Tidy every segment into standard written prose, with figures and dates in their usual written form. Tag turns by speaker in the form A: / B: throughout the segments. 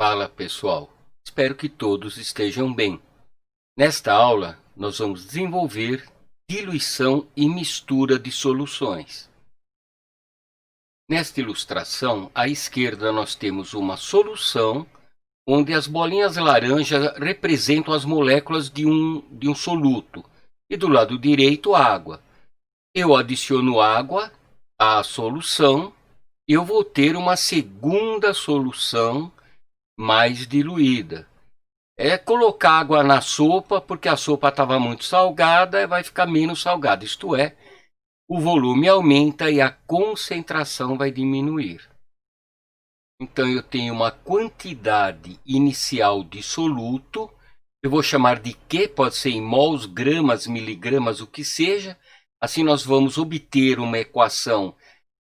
A: Fala pessoal, espero que todos estejam bem. Nesta aula, nós vamos desenvolver diluição e mistura de soluções. Nesta ilustração, à esquerda nós temos uma solução onde as bolinhas laranja representam as moléculas de um soluto e do lado direito água. Eu adiciono água à solução e eu vou ter uma segunda solução mais diluída. É colocar água na sopa, porque a sopa estava muito salgada, vai ficar menos salgada. Isto é, o volume aumenta e a concentração vai diminuir. Então eu tenho uma quantidade inicial de soluto, eu vou chamar de Q, pode ser em mols, gramas, miligramas, o que seja. Assim nós vamos obter uma equação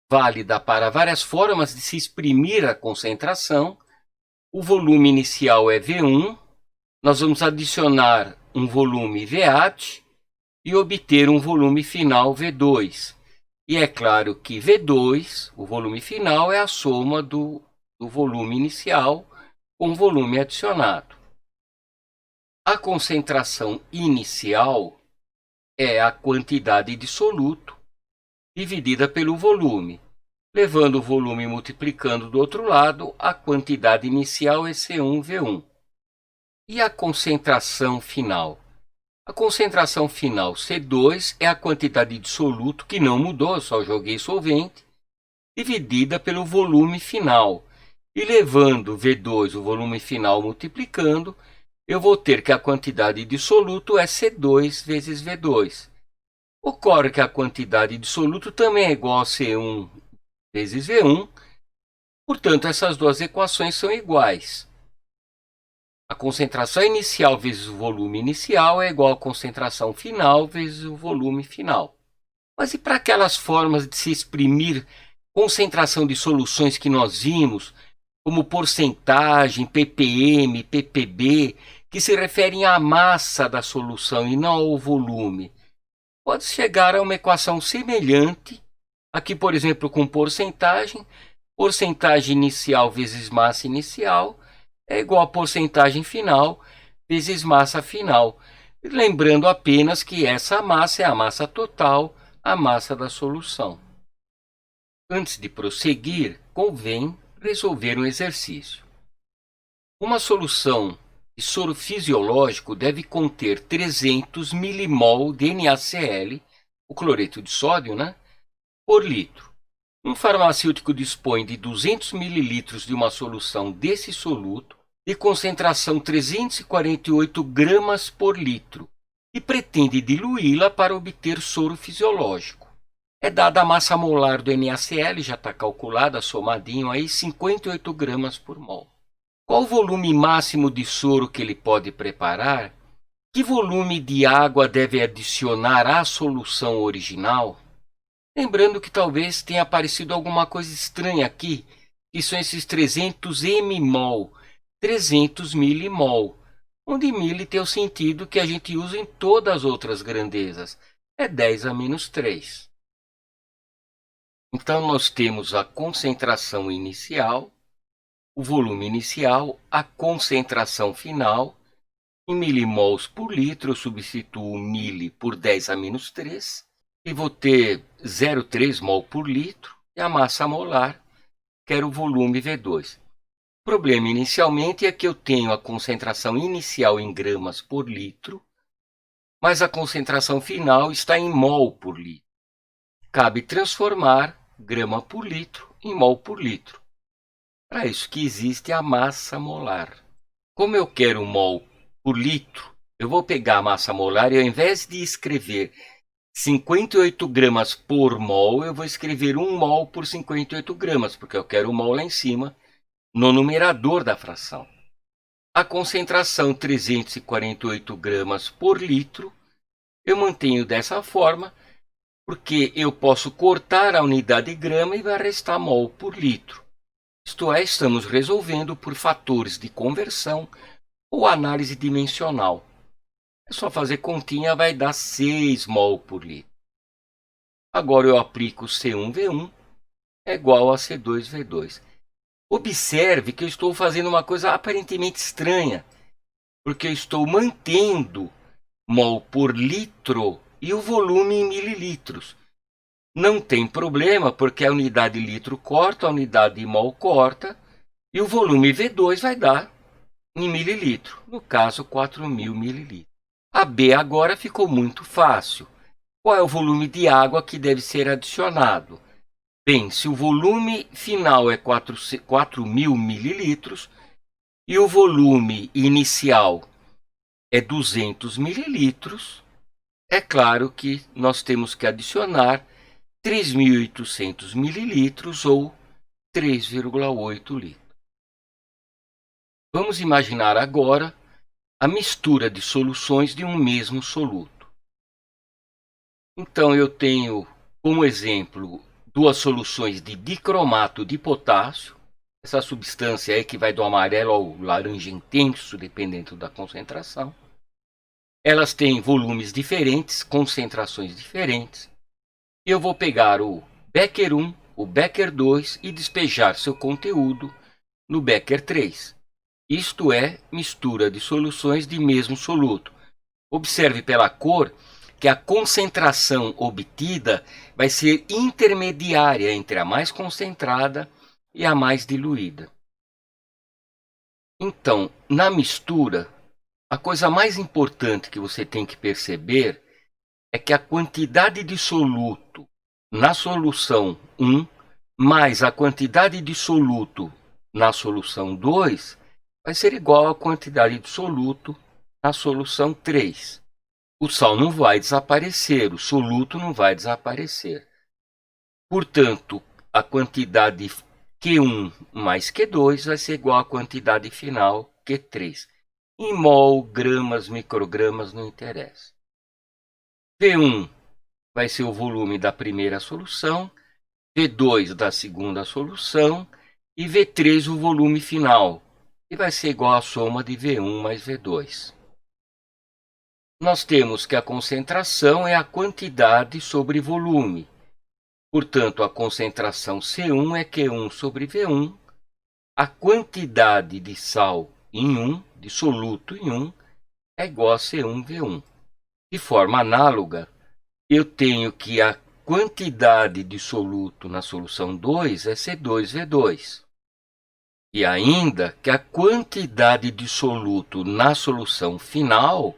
A: válida para várias formas de se exprimir a concentração. O volume inicial é V1, nós vamos adicionar um volume VAT e obter um volume final V2. E é claro que V2, o volume final, é a soma do volume inicial com o volume adicionado. A concentração inicial é a quantidade de soluto dividida pelo volume. Levando o volume e multiplicando do outro lado, a quantidade inicial é C1V1. E a concentração final? A concentração final C2 é a quantidade de soluto que não mudou, eu só joguei solvente, dividida pelo volume final. E levando V2, o volume final, multiplicando, eu vou ter que a quantidade de soluto é C2 vezes V2. Ocorre que a quantidade de soluto também é igual a C1 vezes V1, portanto, essas duas equações são iguais. A concentração inicial vezes o volume inicial é igual à concentração final vezes o volume final. Mas e para aquelas formas de se exprimir concentração de soluções que nós vimos, como porcentagem, ppm, ppb, que se referem à massa da solução e não ao volume? Pode chegar a uma equação semelhante, aqui, por exemplo, com porcentagem inicial vezes massa inicial é igual a porcentagem final vezes massa final. Lembrando apenas que essa massa é a massa total, a massa da solução. Antes de prosseguir, convém resolver um exercício. Uma solução de soro fisiológico deve conter 300 milimol de NaCl, o cloreto de sódio, por litro. Um farmacêutico dispõe de 200 mililitros de uma solução desse soluto de concentração 348 gramas por litro e pretende diluí-la para obter soro fisiológico. É dada a massa molar do NaCl, já está calculada, somadinho aí, 58 gramas por mol. Qual o volume máximo de soro que ele pode preparar? Que volume de água deve adicionar à solução original? Lembrando que talvez tenha aparecido alguma coisa estranha aqui, que são esses 300 mmol, 300 milimol, onde mili tem o sentido que a gente usa em todas as outras grandezas, é 10 a menos 3. Então nós temos a concentração inicial, o volume inicial, a concentração final, em milimols por litro, eu substituo mili por 10 a menos 3, e vou ter 0,3 mol por litro, e a massa molar, que era o volume V2. O problema inicialmente é que eu tenho a concentração inicial em gramas por litro, mas a concentração final está em mol por litro. Cabe transformar grama por litro em mol por litro. Para isso que existe a massa molar. Como eu quero mol por litro, eu vou pegar a massa molar e ao invés de escrever 58 gramas por mol, eu vou escrever 1 mol por 58 gramas, porque eu quero o mol lá em cima, no numerador da fração. A concentração 348 gramas por litro, eu mantenho dessa forma, porque eu posso cortar a unidade grama e vai restar mol por litro. Isto é, estamos resolvendo por fatores de conversão ou análise dimensional. É só fazer continha, vai dar 6 mol por litro. Agora eu aplico C1V1 é igual a C2V2. Observe que eu estou fazendo uma coisa aparentemente estranha, porque eu estou mantendo mol por litro e o volume em mililitros. Não tem problema, porque a unidade litro corta, a unidade mol corta, e o volume V2 vai dar em mililitro, no caso 4.000 mililitros. A B agora ficou muito fácil. Qual é o volume de água que deve ser adicionado? Bem, se o volume final é 4.000 mililitros e o volume inicial é 200 mililitros, é claro que nós temos que adicionar 3.800 mililitros ou 3,8 litros. Vamos imaginar agora a mistura de soluções de um mesmo soluto. Então, eu tenho como exemplo duas soluções de dicromato de potássio. Essa substância aí que vai do amarelo ao laranja intenso, dependendo da concentração. Elas têm volumes diferentes, concentrações diferentes. E eu vou pegar o Becker 1, o Becker 2 e despejar seu conteúdo no Becker 3. Isto é mistura de soluções de mesmo soluto. Observe pela cor que a concentração obtida vai ser intermediária entre a mais concentrada e a mais diluída. Então, na mistura, a coisa mais importante que você tem que perceber é que a quantidade de soluto na solução 1 mais a quantidade de soluto na solução 2 vai ser igual à quantidade de soluto na solução 3. O sal não vai desaparecer, o soluto não vai desaparecer. Portanto, a quantidade Q1 mais Q2 vai ser igual à quantidade final Q3. Em mol, gramas, microgramas, não interessa. V1 vai ser o volume da primeira solução, V2 da segunda solução e V3 o volume final, e vai ser igual à soma de V1 mais V2. Nós temos que a concentração é a quantidade sobre volume. Portanto, a concentração C1 é Q1 sobre V1. A quantidade de sal em 1, de soluto em 1, é igual a C1V1. De forma análoga, eu tenho que a quantidade de soluto na solução 2 é C2V2. E ainda que a quantidade de soluto na solução final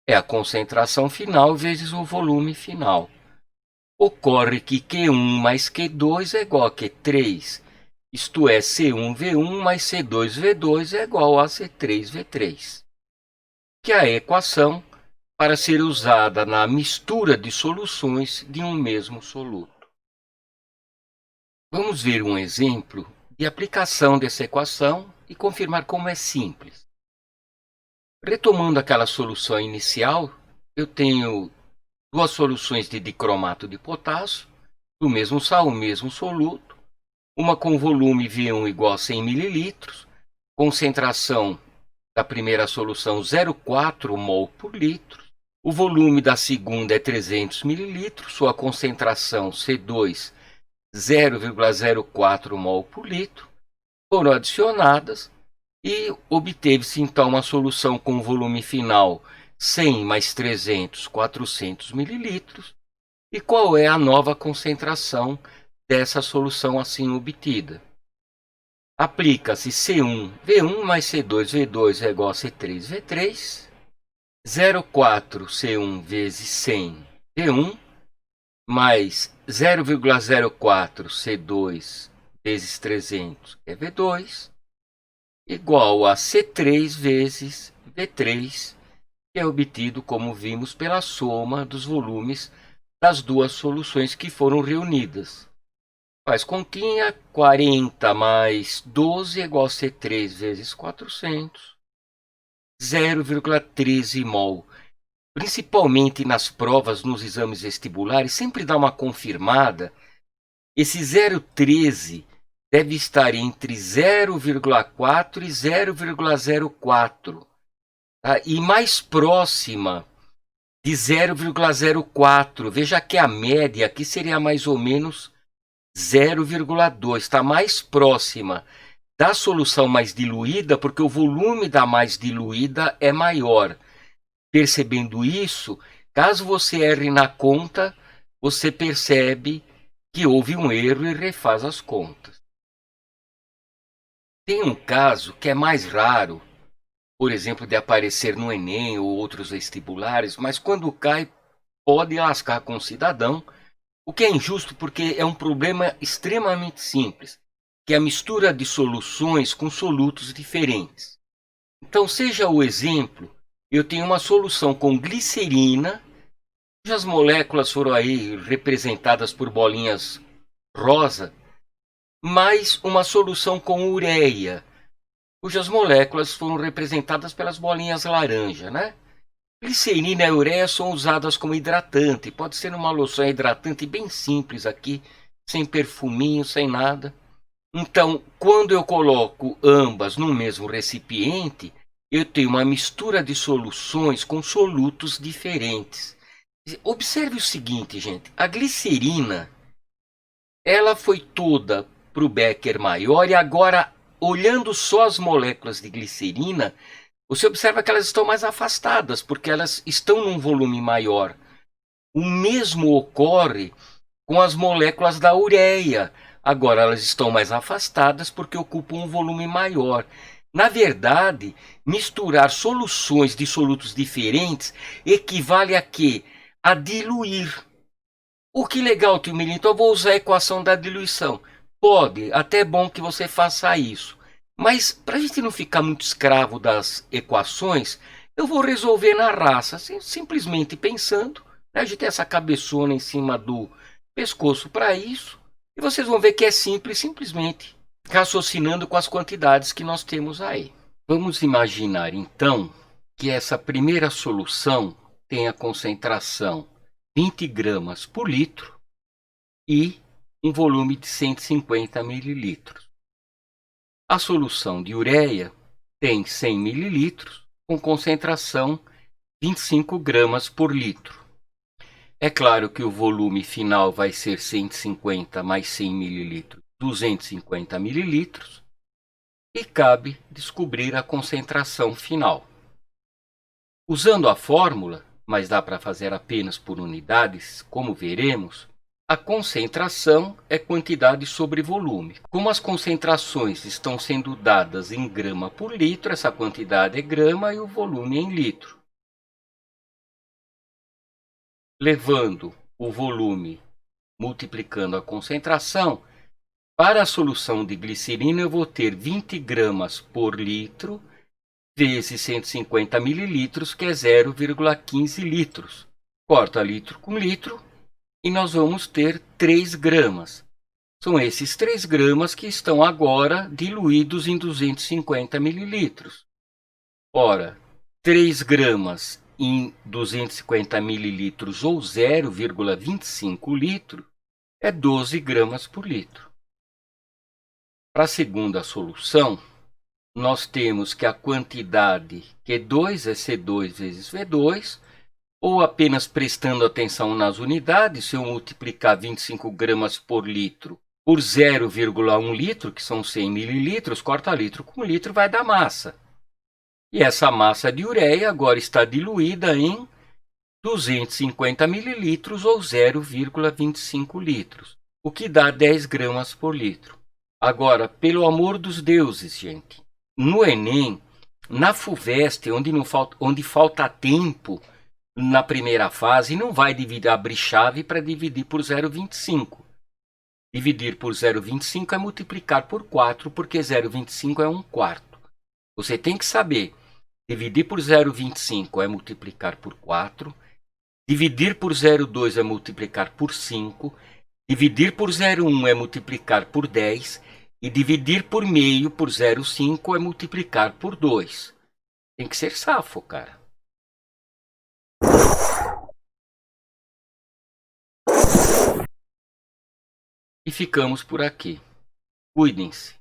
A: é a concentração final vezes o volume final. Ocorre que Q1 mais Q2 é igual a Q3, isto é, C1V1 mais C2V2 é igual a C3V3, que é a equação para ser usada na mistura de soluções de um mesmo soluto. Vamos ver um exemplo de aplicação dessa equação e confirmar como é simples. Retomando aquela solução inicial, eu tenho duas soluções de dicromato de potássio, do mesmo sal, o mesmo soluto, uma com volume V1 igual a 100 ml, concentração da primeira solução 0,4 mol por litro, o volume da segunda é 300 ml, sua concentração C2 0,04 mol por litro, foram adicionadas e obteve-se então uma solução com volume final 100 mais 300, 400 mililitros. E qual é a nova concentração dessa solução assim obtida? Aplica-se C1V1 mais C2V2 é igual a C3V3, 0,4 C1 vezes 100 V1 mais 0,04 C2 vezes 300, que é V2, igual a C3 vezes V3, que é obtido, como vimos, pela soma dos volumes das duas soluções que foram reunidas. Faz continha, 40 mais 12 é igual a C3 vezes 400, 0,13 mol. Principalmente nas provas, nos exames vestibulares, sempre dá uma confirmada. Esse 0,13 deve estar entre 0,4 e 0,04. Tá? E mais próxima de 0,04. Veja que a média aqui seria mais ou menos 0,2. Está mais próxima da solução mais diluída, porque o volume da mais diluída é maior. Percebendo isso, caso você erre na conta, você percebe que houve um erro e refaz as contas. Tem um caso que é mais raro, por exemplo, de aparecer no Enem ou outros vestibulares, mas quando cai, pode lascar com o cidadão, o que é injusto porque é um problema extremamente simples, que é a mistura de soluções com solutos diferentes. Então, seja o exemplo, eu tenho uma solução com glicerina, cujas moléculas foram aí representadas por bolinhas rosa, mais uma solução com ureia, cujas moléculas foram representadas pelas bolinhas laranja, né? Glicerina e ureia são usadas como hidratante, pode ser uma loção hidratante bem simples aqui, sem perfuminho, sem nada. Então, quando eu coloco ambas no mesmo recipiente, eu tenho uma mistura de soluções com solutos diferentes. Observe o seguinte, gente, a glicerina, ela foi toda para o Becker maior e agora, olhando só as moléculas de glicerina, você observa que elas estão mais afastadas, porque elas estão num volume maior. O mesmo ocorre com as moléculas da ureia. Agora elas estão mais afastadas porque ocupam um volume maior. Na verdade, misturar soluções de solutos diferentes equivale a quê? A diluir. O que legal, tio Mili, então eu vou usar a equação da diluição. Pode, até é bom que você faça isso. Mas para a gente não ficar muito escravo das equações, eu vou resolver na raça, simplesmente pensando. Né? A gente tem essa cabeçona em cima do pescoço para isso. E vocês vão ver que é simples, simplesmente raciocinando com as quantidades que nós temos aí. Vamos imaginar então que essa primeira solução tem a concentração 20 gramas por litro e um volume de 150 mililitros. A solução de ureia tem 100 mililitros com concentração 25 gramas por litro. É claro que o volume final vai ser 150 mais 100 mililitros, 250 mililitros, e cabe descobrir a concentração final. Usando a fórmula, mas dá para fazer apenas por unidades, como veremos, a concentração é quantidade sobre volume. Como as concentrações estão sendo dadas em grama por litro, essa quantidade é grama e o volume em litro. Levando o volume multiplicando a concentração, para a solução de glicerina eu vou ter 20 gramas por litro vezes 150 mililitros, que é 0,15 litros. Corta litro com litro e nós vamos ter 3 gramas. São esses 3 gramas que estão agora diluídos em 250 mililitros. Ora, 3 gramas em 250 mililitros ou 0,25 litro é 12 gramas por litro. Para a segunda solução, nós temos que a quantidade Q2 é C2 vezes V2, ou apenas prestando atenção nas unidades, se eu multiplicar 25 gramas por litro por 0,1 litro, que são 100 mililitros, corta litro com litro, vai dar massa. E essa massa de ureia agora está diluída em 250 mililitros ou 0,25 litros, o que dá 10 gramas por litro. Agora, pelo amor dos deuses, gente, no Enem, na FUVEST, onde falta tempo na primeira fase, não vai abrir chave para dividir por 0,25. Dividir por 0,25 é multiplicar por 4, porque 0,25 é 1/4. Você tem que saber, dividir por 0,25 é multiplicar por 4, dividir por 0,2 é multiplicar por 5, dividir por 0,1 é multiplicar por 10, e dividir por meio por 0,5 é multiplicar por 2. Tem que ser safo, cara. E ficamos por aqui. Cuidem-se.